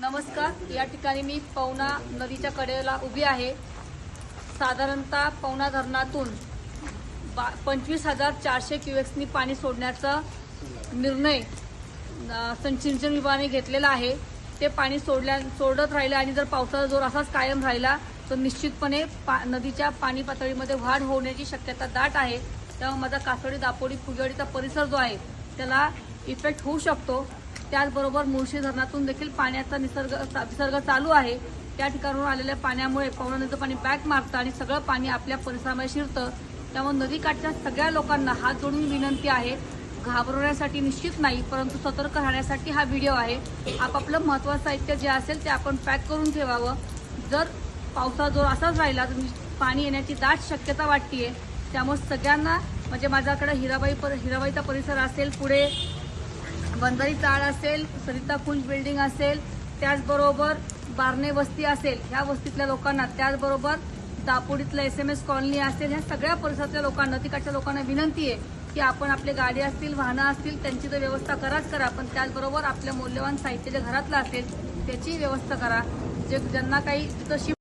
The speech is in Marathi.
नमस्कार। या ठिकाणी मी पवना नदीच्या कडेला उभी आहे। साधारणतः पवना धरणातून 25,400 क्यूसेक्सनी पाणी सोडण्याचा निर्णय सिंचन विभागाने घेतलेला आहे। ते पाणी सोडत राहिले आणि जर पावसाचा जोर असाच कायम राहिला तर निश्चितपणे नदीच्या पाणी पातळीमध्ये वाढ होण्याची शक्यता दाट आहे। त्यामुळे माझा कासोडी, दापोडी, फुगेवाडीचा परिसर जो आहे त्याला इफेक्ट होऊ शकतो। त्याचबरोबर मुळशी धरणातून देखील पाण्याचा विसर्ग चालू आहे। त्या ठिकाणाहून आलेल्या पाण्यामुळे पवना नदीचं पाणी बॅक मारतं आणि सगळं पाणी आपल्या परिसरामध्ये शिरतं। त्यामुळे नदीकाठच्या सगळ्या लोकांना हात जोडून विनंती आहे, घाबरवण्यासाठी निश्चित नाही परंतु सतर्क राहण्यासाठी हा व्हिडिओ आहे। आपापलं महत्त्वाचं साहित्य जे असेल ते आपण पॅक करून ठेवावं। जर पावसाचा जोर असाच राहिला तर पाणी येण्याची दाट शक्यता वाटतेय। त्यामुळे सगळ्यांना म्हणजे माझ्याकडे हिराबाईचा परिसर असेल, पुढे बंजारी चाळ असेल, सरिता कुंज बिल्डिंग असेल, त्याचबरोबर बारणे वस्ती असेल, ह्या वस्तीतल्या लोकांना, त्याचबरोबर दापोडीतलं SMS कॉलनी असेल, ह्या सगळ्या परिसरातल्या लोकांना, नदीकाठच्या लोकांना विनंती आहे की आपण आपले गाडी असतील, वाहनं असतील त्यांची तर व्यवस्था कराच करा, पण त्याचबरोबर आपल्या मौल्यवान साहित्य जे घरातलं असेल त्याची व्यवस्था करा। ज्यांना काही तिथं